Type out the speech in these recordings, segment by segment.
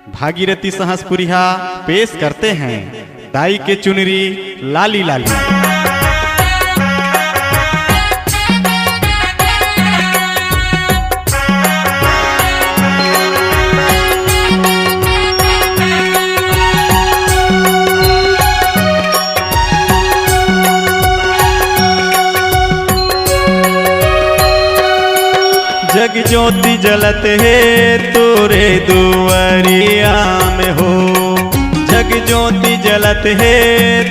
भागीरथी सहसपुरिया पेश करते हैं दाई के चुनरी लाली लाली। जग ज्योति जलत है तोरे दुआरिया में हो, जग ज्योति जलत है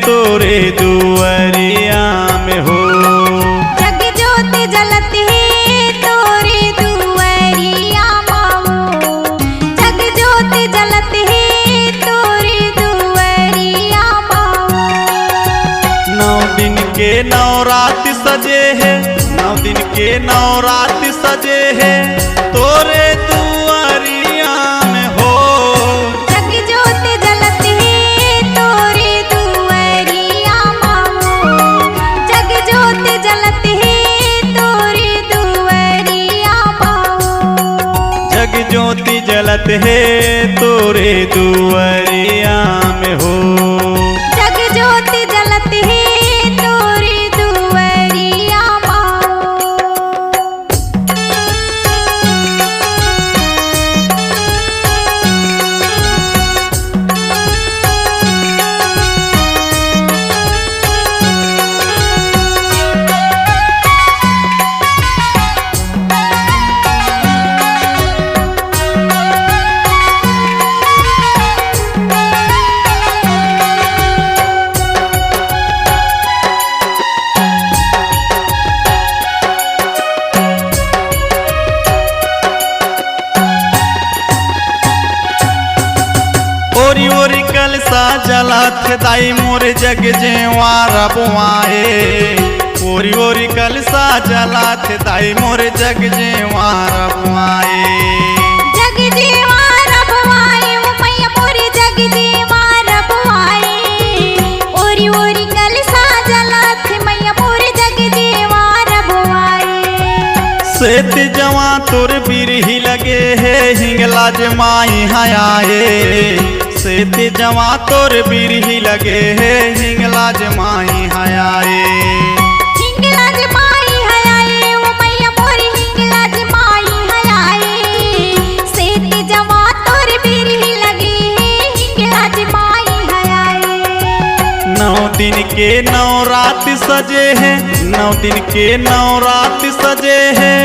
तोरे दुआरिया में हो। जग ज्योति जलत है तोरे दुआरिया माओ, जग ज्योति जलत है तोरे दुआरिया माओ। 9 दिन के 9 रात सजे है, 9 दिन के 9 रात सजे है तोरे दुआरिया में हो। जग ज्योति जलत है तोरे दुआरिया माओ, जग ज्योति जलत है तोरे दुआरिया माओ। जग ज्योति जलत है तोरे दुआरिया में हो। जग ज्योति जलत है तोरे दुआरिया माओ। ओरी ओरी कलसा जलत दाई मोर जग जेवारा बुआए। ओरी ओरी कलसा जलत दाई मोर जग जेवारा बुआए। जग जीवार भवाए ओ मैया मोरी जग जीवार भवाए। ओरी ओरी कलसा जलत मैया मोरी जग जीवार भवाए। सेत जवा तोर बिरही लगे है हिंगला जमाई हयाए। सेत जवा तोर बिरही लगे है हिंगला जमाई हयाए। हिंगला जमाई हयाए ओ मैया मोरी हिंगला जमाई हयाए। सेत जवा तोर बिरही लगे हिंगला जमाई हयाए। 9 दिन के 9 रात सजे हैं, 9 दिन के 9 रात सजे हैं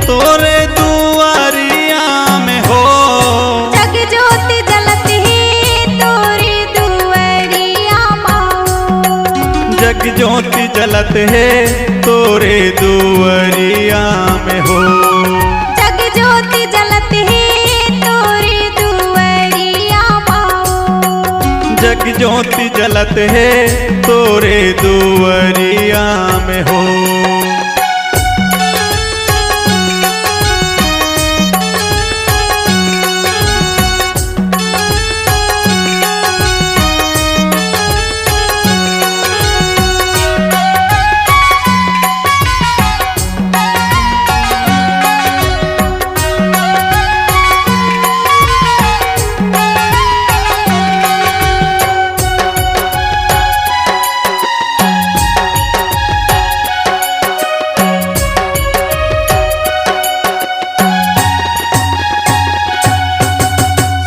तोरे दुआरिया में हो। जग ज्योति जलत है तोरे दुआरिया माओ, जग ज्योति जलत है तोरे दुआरिया में हो। जग ज्योति जलत है तोरे दुआरिया माओ। जग ज्योति जलत है तोरे दुआरिया में हो।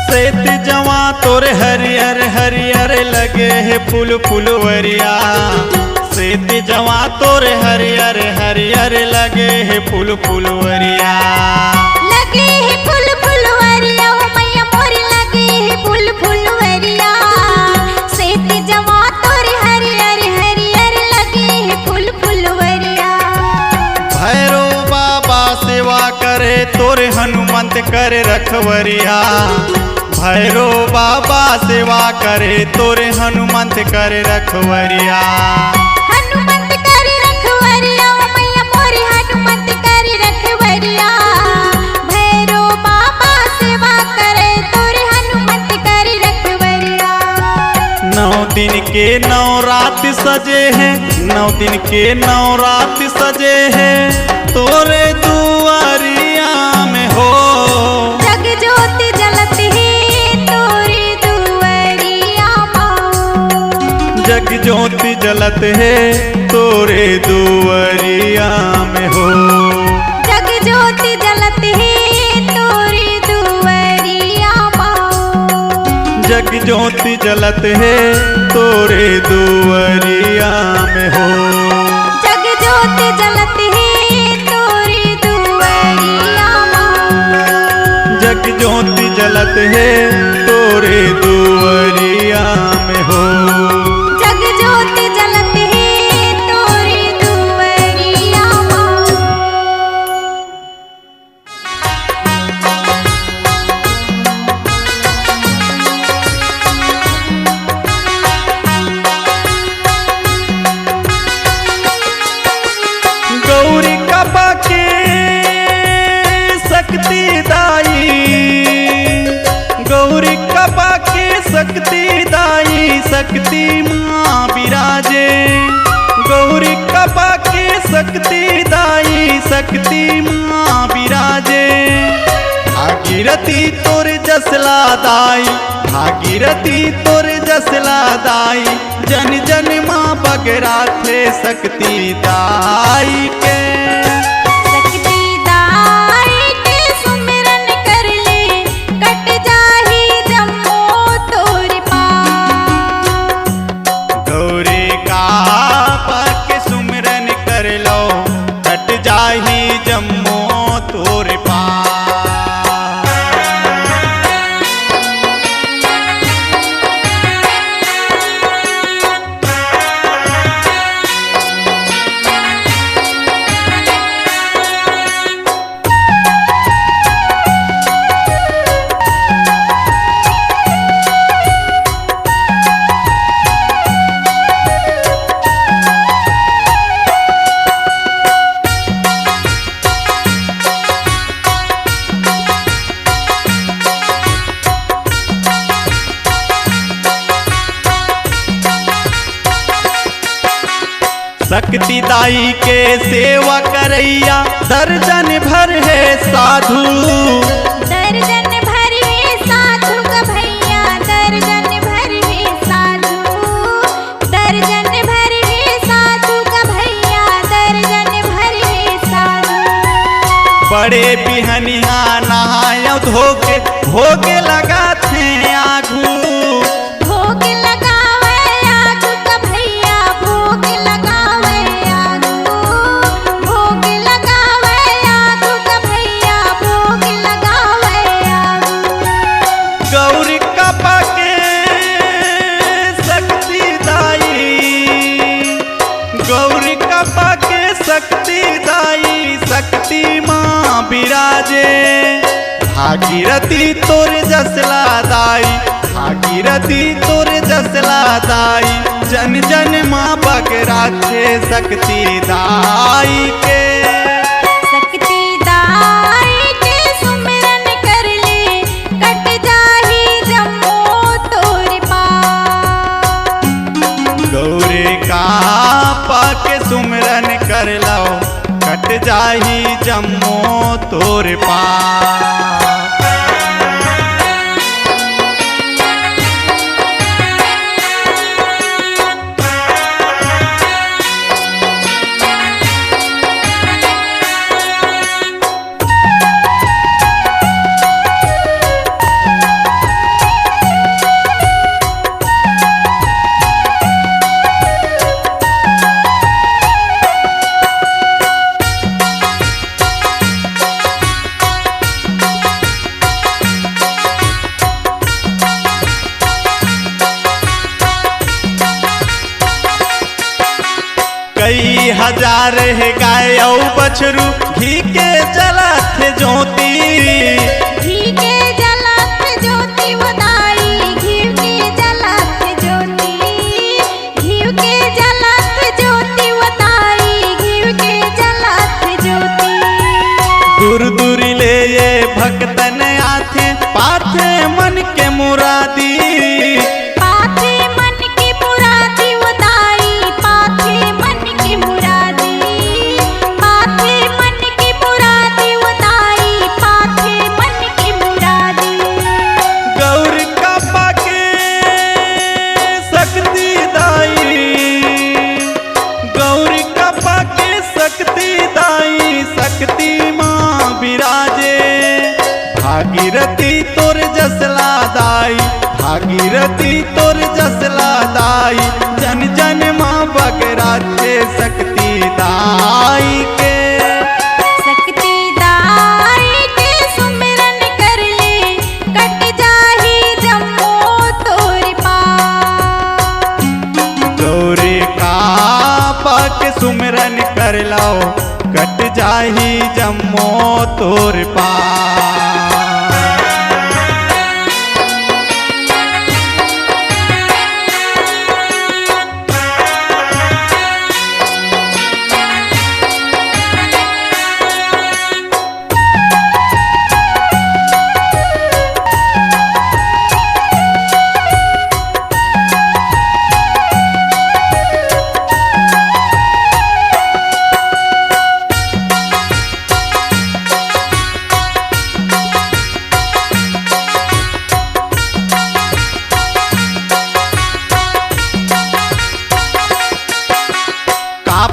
सेत जवा तोरे हरियर हरियर लगे है फूल फुलवरिया। सेत जवा तोरे हरियर हरियर लगे है फूल फुलवरिया। लगे है फूल फुलवरिया ओ मैया मोरी लगे है फूल फुलवरिया। सेत जवा तोरे हरियर हरियर लगे है फूल फुलवरिया। भैरो बाबा सेवा करे तोरे हनुमंत करे रखवरिया। भैरो बाबा सेवा करे तोरे हनुमंत करे रखवरिया। हनुमंत करे रखवरिया ओ मैया मोरी हनुमंत करे रखवरिया। भैरो बाबा सेवा करे तोरे हनुमंत करे रखवरिया। 9 दिन के 9 रात सजे हैं, 9 दिन के 9 रात सजे हैं तोरे दुआरिया में हो। जग ज्योति जलत है ज्योति जलत है तोरे दुवरिया में हो। जग ज्योति जलत है तोरे दुवरिया माओ। जग ज्योति जलत है तोरे दुवरिया में हो। जग ज्योति जलत है तोरे दुवरिया माओ। जग ज्योति जलत है तोरे दुवरिया में हो। जग ज्योति जलत है तोरे दुवरिया माओ। गौरी कपा के शक्ति दाई, गौरी कपा के शक्ति दाई, शक्ति माँ विराजे। गौरी कपा के शक्ति दाई, शक्ति माँ विराजे। भागीरथी तोर जसला दाई, भागीरथी तोर जसला दाई, जन जन माँ बगरा थे शक्ति दाई के। शक्ति दाई के सुमिरन कर ले, कट जाही जम्मो तोर पार। गौरी का के सुमिरन कर लो, कट जाही जम्मो तोर पार। शक्ति दाई के सेवा करैया दर्जन भर है साधु। दर्जन भर है साधु का भैया, दर्जन भर है साधु। दर्जन भर है साधु का भैया, दर्जन भर है साधु। बड़े बिहनिया नहाया धोके भोग लगाते आगू। भोग लगावे आगू का भैया, भोग लगावे आगू। भोग लगावे आगू का भैया, भोग लगावे आगू। गौरी कपा के शक्ति दाई, गौरी कपा के शक्ति दाई, शक्ति माँ विराजे। भागीरथी तोर जसला दाई, भागीरथी तोर जसला दाई, जन जन माँ बगरा थे शक्ति दाई के। शक्ति दाई के सुमिरन कर ले, कट जाही जम्मो तोर पार। गौरी का पाके सुमिरन कर लो, कट जाही जम्मो तोर पार। कई हजार है गाय और बछरू, घी के जलत ज्योति। घी के जलत ज्योति वदाई, घी के जलत ज्योति। घी के जलत ज्योति वदाई, घी के जलत ज्योति। दूर दूर ले ये भक्तन आथे, पाथे मन के मुरादी। पाथे मन की मुरादी वदाई, पाथे मन की मुरादी। पाथे मन की मुरादी वदाई, सुमिरन कर लाओ कट जाही जम्मो तोर पार।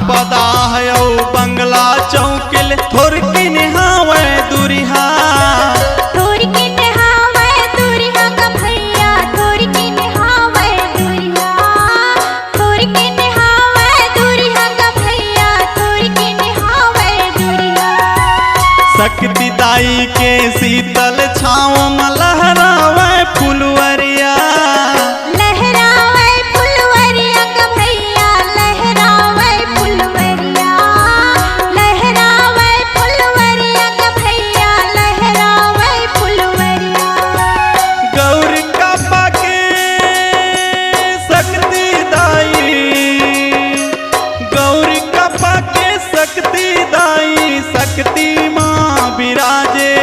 पदा है बंगला चौकिल थोर की निहावे दुरिहा, थोर की निहावे दुरिहा का भैया, थोर की निहावे दुरिहा, थोर की निहावे दुरिहा का भैया, थोर की निहावे दुरिहा। शक्ति दाई के शीतल छाँव में लहरावे फुलवरिया, लहरावे फुलवरिया का भैया, लहरावे फुलवरिया, लहरावे फुलवरिया का भैया, लहरावे फुलवरिया। गौर का पाके शक्ति दाई, गौर का पाके शक्ति दाई, शक्ति माँ विराजे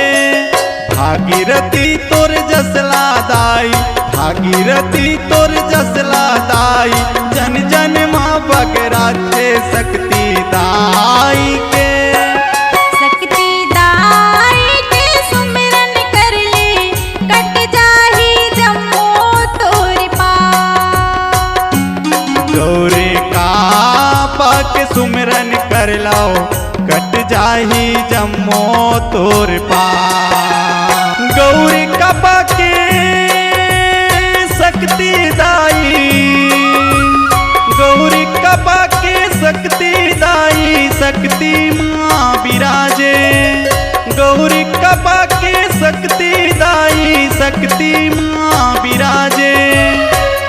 भागीरथी तोर जसला दाई, भागीरथी तोर जसला दाई, जन जन माँ बगराथे शक्ति दाई के। शक्ति दाई के सुमिरन कर ले कट जाही जम्मो तोर पार। गौरी का पाक सुमिरन कर लाओ कट जाही जम्मो तोर पार। गौरी का पाके शक्ति दाई, गौरी का पाके शक्ति दाई, शक्ति माँ विराजे गौरी का पाके शक्ति दाई, शक्ति माँ विराजे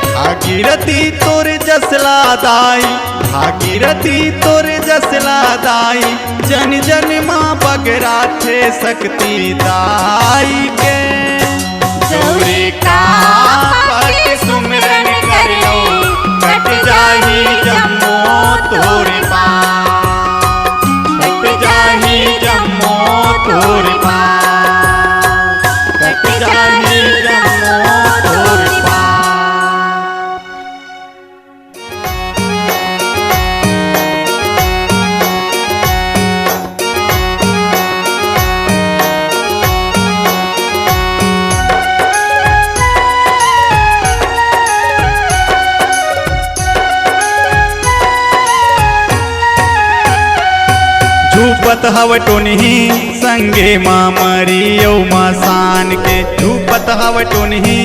भागीरथी तोर जसला दाई, भागीरथी तोर जसला दाई, जन जन माँ बगराथे शक्ति दाई के। गौरी का पाके सुमिरन कर लो कट जाही जम्मो तोर पार, कट जाही जम्मो तोर पार, कट जाही जम्मो तोर पार। झूपत हव टोनही संगे माँ मरियौ मसान के, झूपत हव टोनही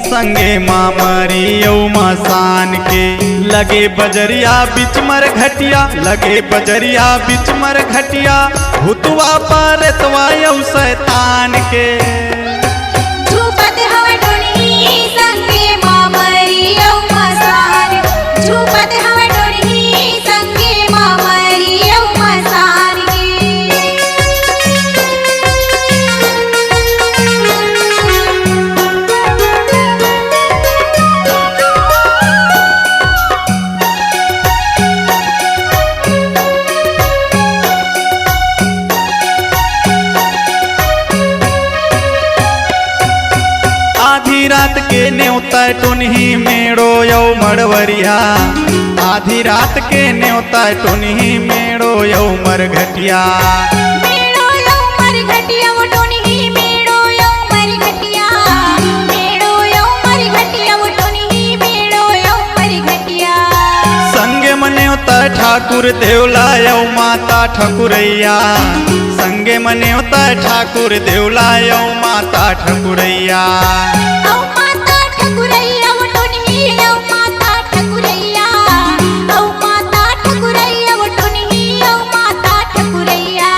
संगे माँ मरियौ मसान के। लगे बजरिया बिच मर घटिया, लगे बजरिया बिच मर घटिया, भूतवा परतवा यौ शैतान के। झूपत हवा टोनही संगे माँ मरियौ मसान, झूपत हवा टोनही संगे माँ मरियौ मसान की। आधी रात के न्योता टुनही मेड़ो यौ मड़वरिया, आधी रात के न्योता टुनही मेड़ो यौ मरघटिया। मेड़ो यौ मरघटिया वो टोनही, मेड़ो यौ मरघटिया, मेड़ो यौ मरघटिया वो टोनही, मेड़ो यौ मरघटिया। संगे मन्योता ठाकुर देवला यौ माता ठकुरैया, संगे मन्योता ठाकुर देवला यौ माता ठकुरैया। औ माता ठकुरैया वो टोनही, औ माता ठकुरैया, औ माता ठकुरैया वो टोनही, औ माता ठकुरैया।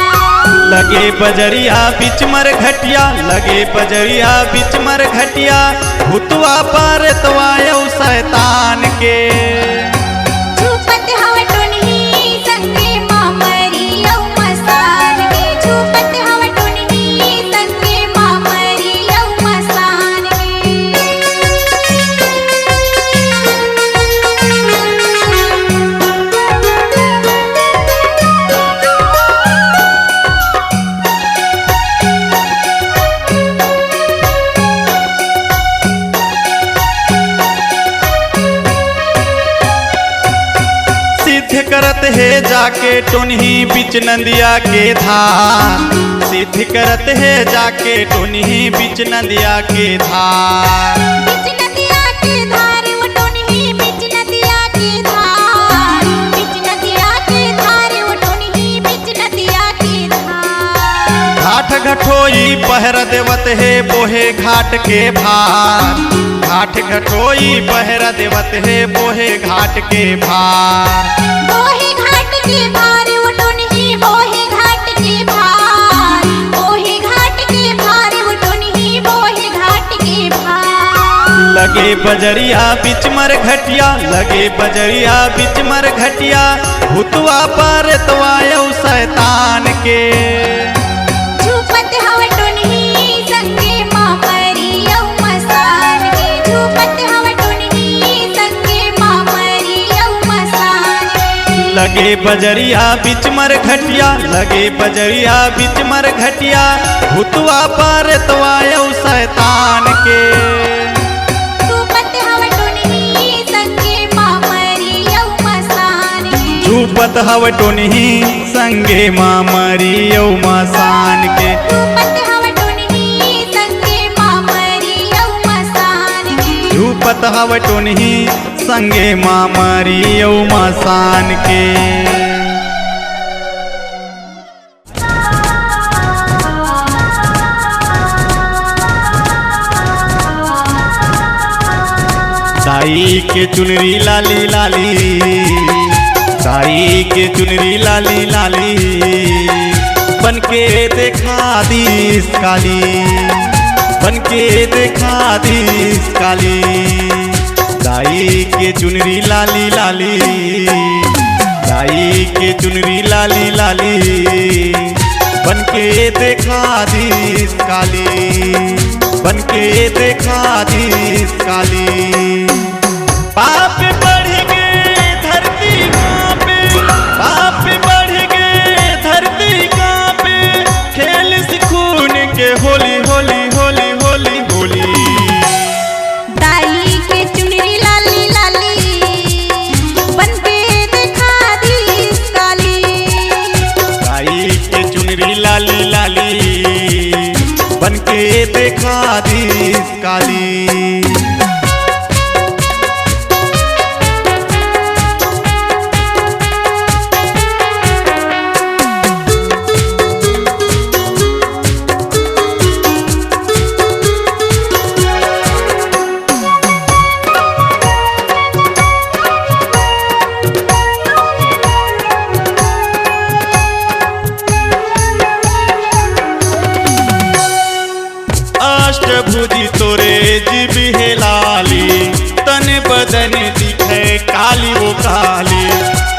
लगे बजरिया बिच मर घटिया, लगे बजरिया बिच मर घटिया, भूतवा परतवा यौ शैतान के। झूपत हवा टोनही संगे है जाके टोनही बिच नदिया के धार, सिद्धि करत है जाके टोनही बिच नदिया के धार। बिच नदिया के धार वो टोनही बिच नदिया के धार, बिच नदिया के धार वो टोनही बिच नदिया के धार। घाट घटोई पहर देवत है बोहे घाट के भार, घाट घटोई पहर देवत है बोहे घाट के भार। बोहे घाट के भार वो टोनही बोहे घाट के भार, बोहे घाट के भार वो टोनही बोहे घाट के भार। लगे बजरिया बिच मर घटिया, लगे बजरिया बिच मर घटिया, भूतवा पर तवायौ शैतान के। झूपत हव टोनही संगे माँ मरियौ मसान के, झूपत हव टोनही संगे माँ मरियौ मसान के। लगे बजरिया बिच मर घटिया, लगे बजरिया बिच मर घटिया, भूतवा पर तवायौ शैतान के। झूपत हव टोनही संगे माँ मरियौ मसान के, झूपत हव टोनही संगे माँ मरियौ मसान के। झूपत हव टोनही संगे माँ मरियौ मसान के। झूपत हव टोनही संगे माँ मरियौ मसान के। दाई के चुनरी लाली लाली, दाई के चुनरी लाली लाली, बनके देखा दीस काली, बनके देखा दीस काली। दाई के चुनरी लाली लाली, दाई के चुनरी लाली लाली, बनके देखा दीस काली, बनके देखा दीस काली। पाप बढ़ गए धरती कांपे, पाप बढ़ गए धरती कांपे, खेल सिखून के होली होली होली होली होली। दाई के चुनरी लाली लाली, बनके देखा दीस काली। दाई के चुनरी लाली लाली, बनके देखा दीस काली। अष्टभुजी तोरे जीवी है लाली, तन बदन दिखे काली वो काली,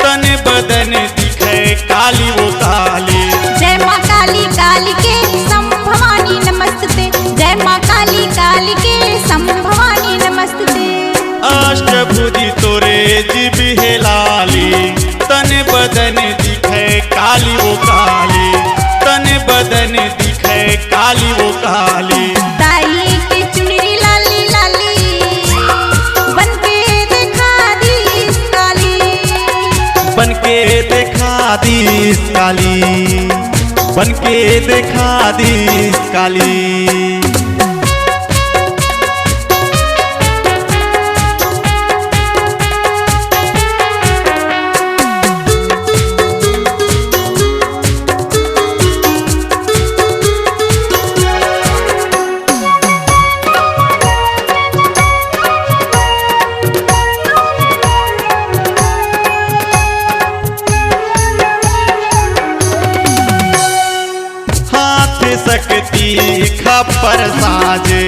तन बदन दिखे काली वो काली। जय माँ काली काली के संभवानी नमस्ते, जय माँ काली काली के संभवानी नमस्ते। अष्टभुजी तोरे जीवी है लाली, तन बदन दिखे काली वो काली, तन बदन दिखे काली वो काली। दाई के चुनरी लाली लाली, बनके देखा दीस काली, बनके देखा दीस काली, बनके देखा दीस काली। सकती खप्पर साजे,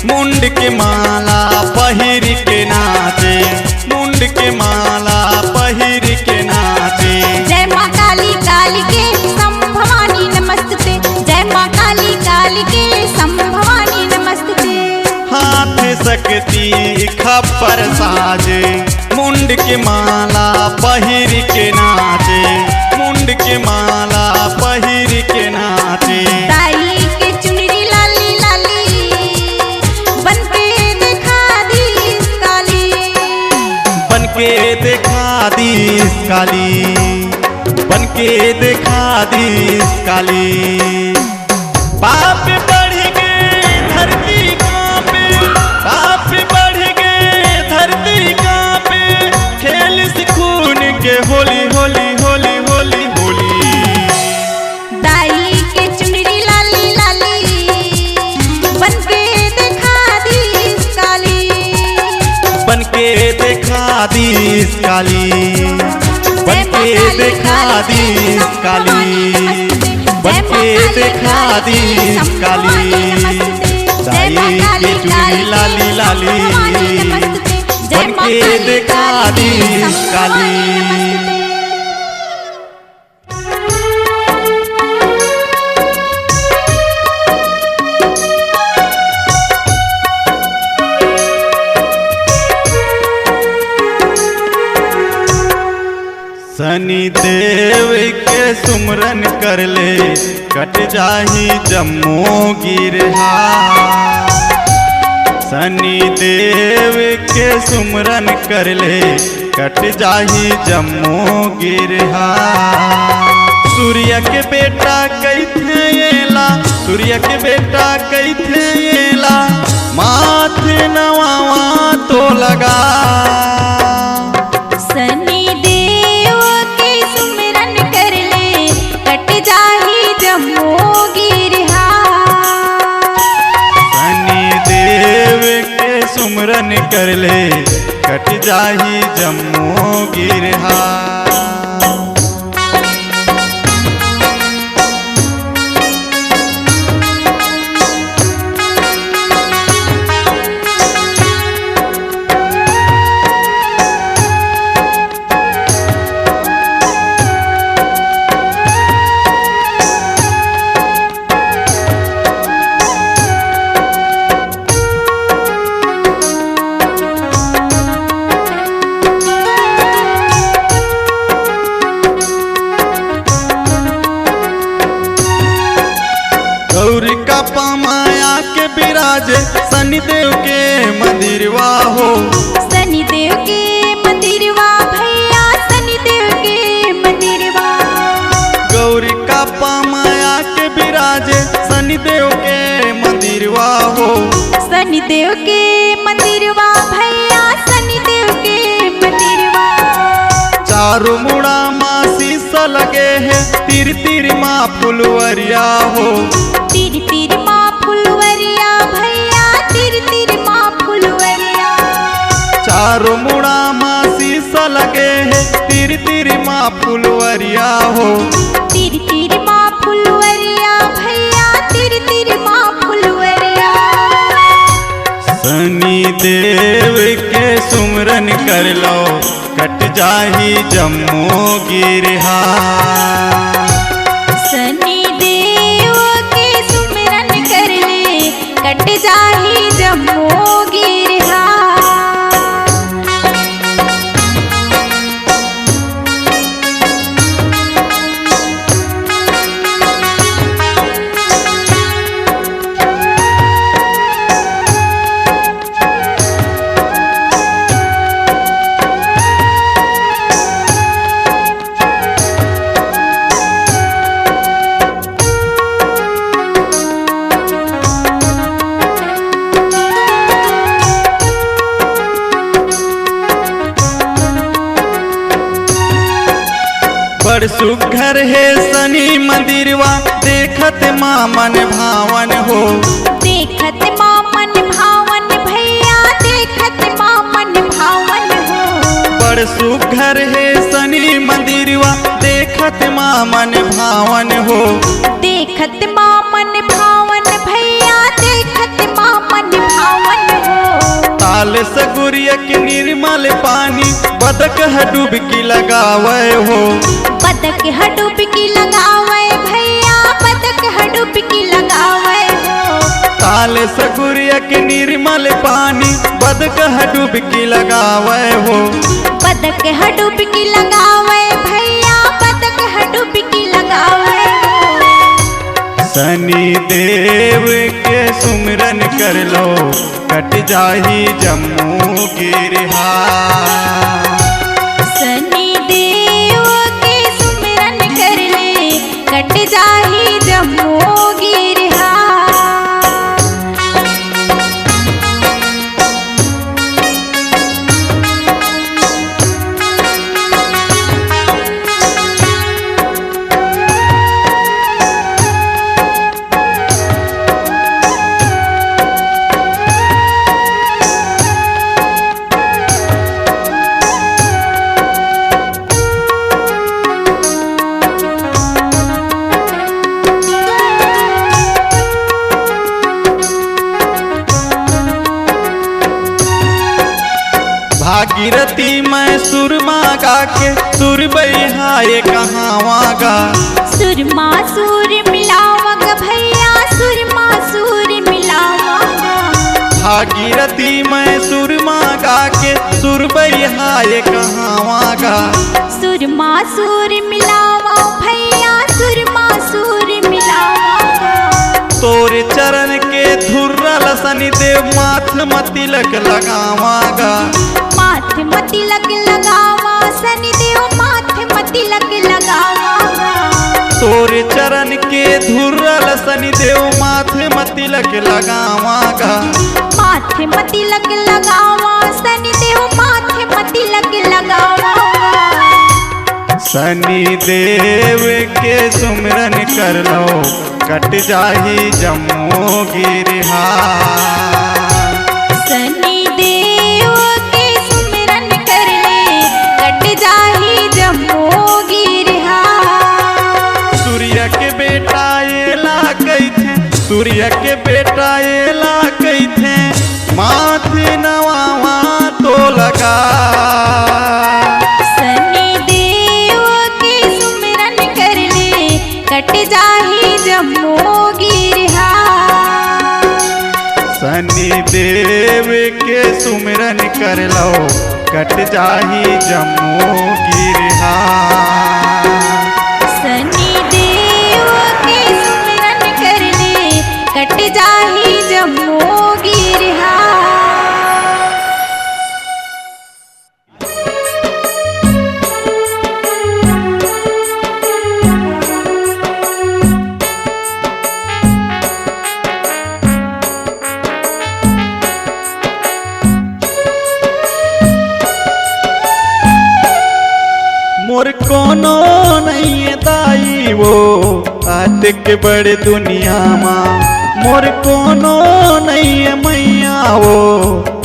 मुंड के माला पहिर के नाचे, मुंड के माला पहिर के नाचे। जय माँ काली काली के संभवानी नमस्ते, जय माँ काली काली के संभवानी नमस्ते। हाथ सकती खप्पर साजे, मुंड के माला पहिर के नाचे, मुंड के माला पहिर के नाचे। दाई के चुनरी लाली लाली, बनके देखा दीस काली, बनके देखा दीस काली, के दिखा दी काली। पाप बढ़ गए धरती कांपे, पाप बढ़ गए धरती कांपे, खेल सिखून के होली होली होली होली होली। दाई के चुनरी लाली लाली बन के दिखा दी काली, बन के दिखा दी काली, बन के दिखा दी काली, बन के दिखा दी काली। दाई के चुनरी लाली लाली बन के दिखा दी काली। शनि देव के सुमरन कर ले कट जाही जम्मू गिरहा। शनि देव के सुमरन कर ले कट जाही जम्मू गिरहा। सूर्य के बेटा कैथे एला, सूर्य के बेटा कैथे एला, माथे नवावा तो लगा। शनि देव के सुमिरन कर ले कट जाही जम्मू गिरहा। शनि देव के सुमरन कर ले कट जाही जम्मू गिरहा। गौरी का पामाया के विराजे शनिदेव के मंदिरवा हो। शनिदेव के मंदिरवा भैया, शनिदेव के मंदिरवा। गौरी का पामाया के विराजे शनिदेव के मंदिरवा हो। शनिदेव के मंदिरवा भैया, शनिदेव के मंदिरवा। चारों मुड़ा माँ शीशा लगे है, तिर तिर माँ फुलवरिया हो। तिर तिर माँ फुलवरिया भैया, तिर तिर माँ फुलवरिया। चारों मुड़ा माँ शीशा लगे है, तिर तिर माँ फुलवरिया हो। तिर तिर माँ फुलवरिया भैया, तिर तिर माँ फुलवरिया। शनि देव के सुमरन कर लो कट जाही जम्मू गिरहा। शनि देव के सुमिरन कर ले कट जाही जम्मू गिरहा। बड़ सुघर है शनि मंदिरवा, देखत माँ मन भावन हो। देखत माँ मन भावन भैया, देखत माँ मन भावन हो। बड़ सुघर है शनि मंदिरवा, देखत माँ मन भावन हो। देखत माँ मन भावन भैया, देखत माँ मन भावन हो। ताल सगुरिया के निर्मल पानी, बदक डुबकी लगावे हो। बदक डुबकी लगावे भैया, बदक डुबकी लगावे हो। ताल सगुरिया के निर्मल पानी, बदक डुबकी लगावे हो। बदक डुबकी लगावे भैया, बदक डुबकी लगावे हो। शनि देव के सुमरन कर लो कट जाही जम्मू गिरहा। शनि देव के सुमिरन कर भागीरथी मैं सुरमा गा के सुर बहाए कहावा गा। सुरमा सुर मिलावग भैया सुरमा सुर मिलावग। भागीरथी मैं सुरमा गा के सुर बहाए कहावा गा। सुरमा सुर मिलावा भैया सुरमा सुर मिलावग। तोरे चरण के धुर्रल शनिदेव माथ मतिलक लगावागा। माथ मतिलक लगावा शनिदेव माथ मतिलक लगावा। तोरे चरण के धुर्रल शनिदेव माथ मतिलक लगावागा। माथ मतिलक लगावा शनिदेव माथ मतिलक लगावा। शनिदेव के सुमिरन कर लो कट जाही जम्मू गिरिहा। शनिदेव के सुमिरन कर ले कट जाही जम्मू गिरिहा। सूर्य के बेटा एला कैथे सूर्य के बेटा एला कैथे माथे नवावा तो लगा। शनिदेव के सुमिरन कर ले कट जाही जम्मू गिरिहा। शनिदेव के सुमिरन कर लो कट जाही जम्मू गिरिहा। शनिदेव के सुमिरन कर ले कट जाही जम्मू गिरिहा। मोर कोनो नहीं है दाई वो आतिक बड़े दुनिया माँ। मोर कोनो नहीं है मैया वो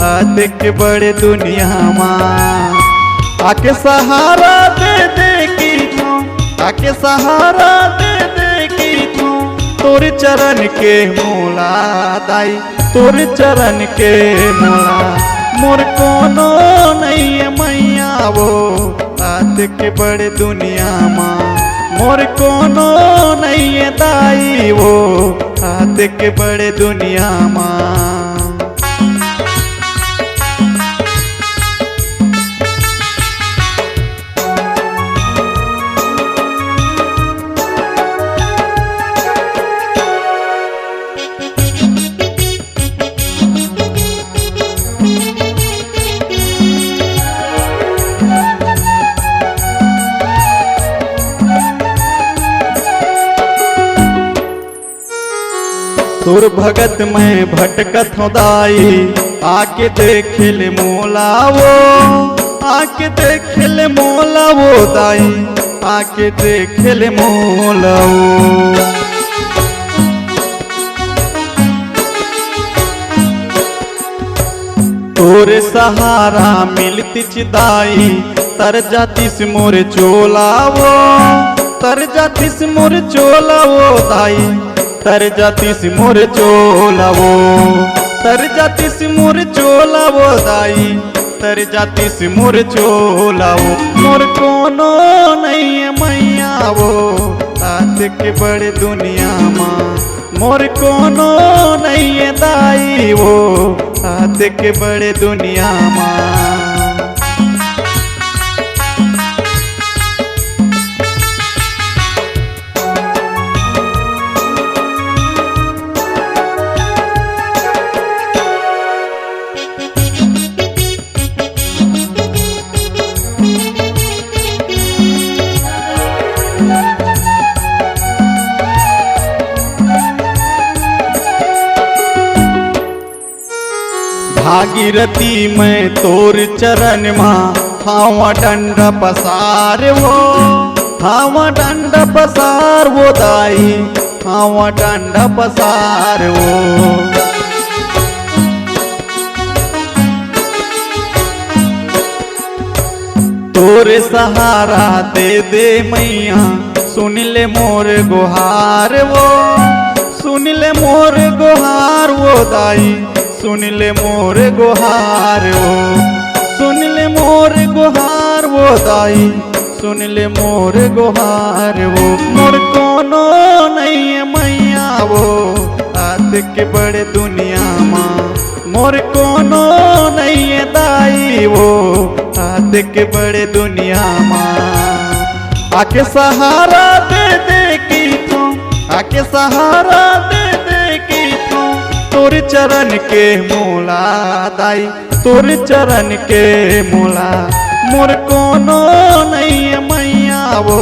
आतिक बड़े दुनिया माँ। आके सहारा दे दे की तू आके सहारा दे दे की तू तोर चरण के मोला दाई तोर चरण के मोला। मोर कोनो नहीं है मैया वो आतिक बड़े दुनिया माँ। मोर कोनो नहीं है दाई वो आतिक बड़े दुनिया माँ। तोर भगत में भटकत हो दाई आके देख ले मोला वो। आके देख ले मोला वो दाई आके देख ले मोला वो। तोरे सहारा मिलती चिदाई तर जातिस मोर चोला वो। तर जातिस मोर चोला वो दाई तर जातिस मोर चोला वो। तर जातिस मोर चोला वो दाई तर जातिस मोर चोला वो। मोर कोनो नहीं है मैया वो आतिक बड़े दुनिया माँ। मोर कोनो नहीं है दाई वो आतिक बड़े दुनिया माँ। भागीरथी मैं तोर चरण माँ हावा डंड पसार वो। हावा डंड पसार वो दाई हावा डंड पसार वो। तोरे सहारा दे दे मैया सुन ले मोर गुहार वो। सुन ले मोर गुहार वो दाई सुन ले मोर गुहार वो। सुन मोर गुहार वो दाई, सुन ले मोर गुहार वो। मोर कोनो नहीं है मैया वो, आत के बड़े दुनिया माँ। मोर कोनो नहीं है दाई वो, आत के बड़े दुनिया माँ। आके सहारा दे दे की थो, आके सहारा दे दे की थो। तोर चरण के मोला दाई, तोर चरण के मोला। मोर कोनो नहीं है मैया वो,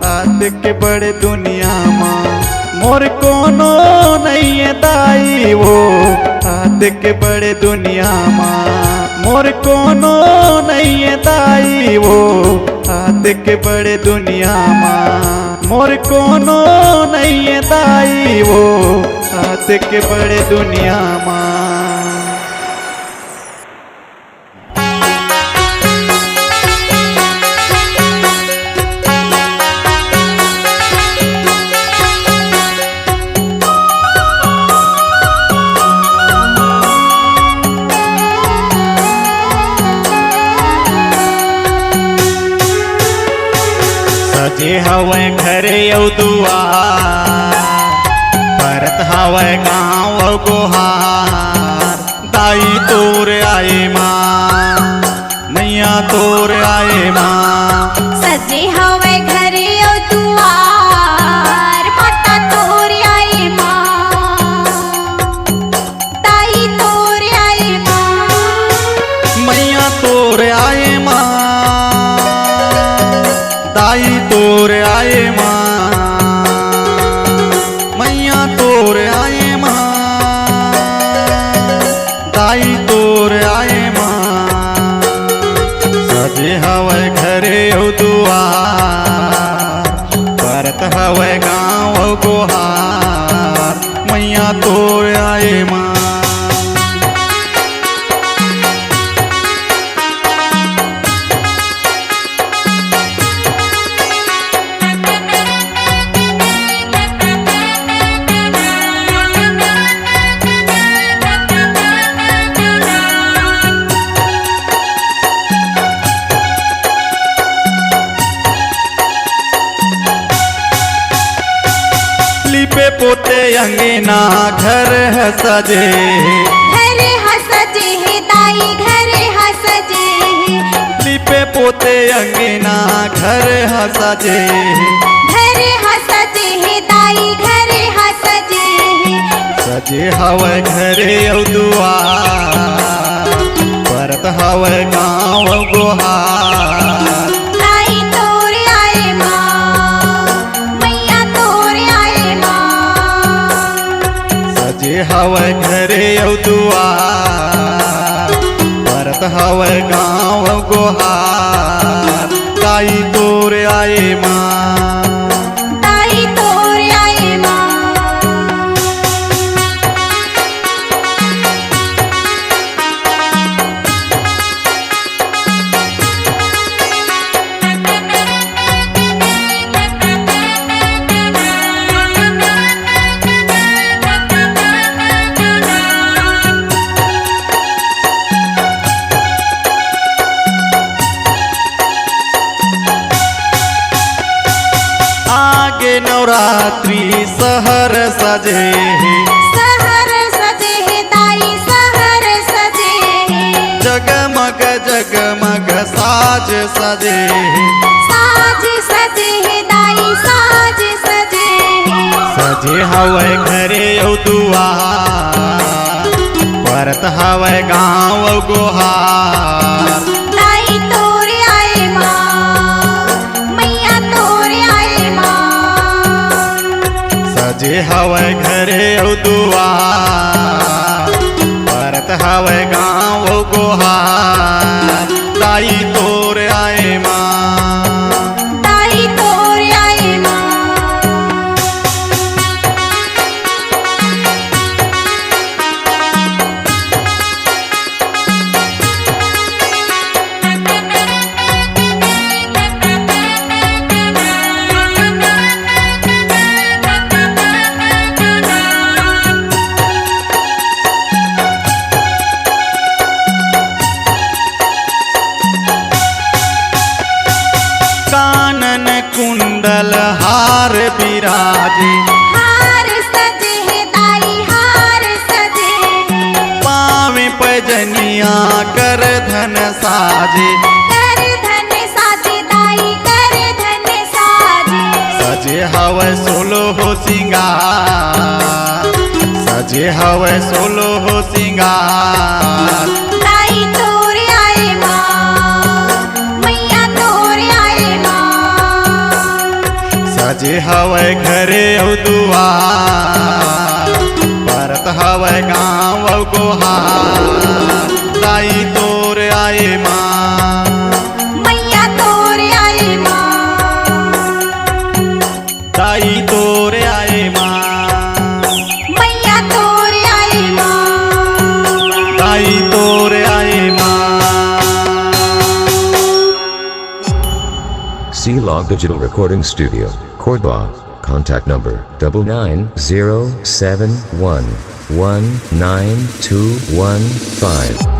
आत के बड़े दुनिया माँ। मोर कोनो नहीं है दाई वो, आत के बड़े दुनिया माँ। मोर कोनो नहीं है दाई वो, आत के बड़े दुनिया माँ। मोर कोनो नहीं है दाई वो, आत के बड़े दुनिया माँ। सजे हवे घरे औ दुआर, परत हवे गाँव गोहार। दाई तोर आए माँ, मैया तोर आए माँ। सजे हवे घरे ओ दुआर, माता तोर आए माँ। ताई तोर आए माँ, मैया तोर आए माँ। दाई तोर आए माँ, मैया तोर आए माँ। दाई तोर आए माँ। सजे हवे घरे औ दुआर, परत हवे गाँव गोहार। मैया तोर आए माँ। लिपे पोते अंगना घर है सजे, घरे हसजे है दाई घरे हसजे है। लिपे पोते अंगना घर है सजे। घरे हसजे है दाई घरे हसजे है। सजे हवे घरे औ दुआर, परत हवे गाँव गोहार। ताई तोर आए माँ, मैया तोर आए माँ। सजे हवे घरे औ दुआर, परत हवे गाँव गोहार। ताई तोर आए माँ। ताई तोर आए माँ। आगे नवरात्रि सहर सजे, सहर सजे है दाई सहर सजे है। जगमग जगमग साज सजे। साज सजे है दाई साज सजे है। सजे हवे घरे औ दुआर, परत हवे गाँव गोहार। ताई तोर आए माँ, मैया तोर आए माँ। सजे हवे घरे औ दुआर, परत हवे गाँव गोहार। ताई तोर आए माँ। ताई तोर आए माँ। कुंडल हार बिराजे हार सजे है दाई हार सजे है पावे पैजनिया कर धन साजे कर धन साजे दाई कर धन साजे सजे हवै सोलो हो सिंगार सजे हवै सोलो हो सिंगार दाई तोर आए माँ मैया तोर आए माँ सजे हवै घरे औ दुआर परत हवै गाँव औ गोहार दाई तोर आए माँ मैया तोर आए माँ दाई तोर आए माँ मैया तोर आए माँ दाई तोर आए माँ C-Log Digital Recording Studio, Cordoba. Contact number 99071192115.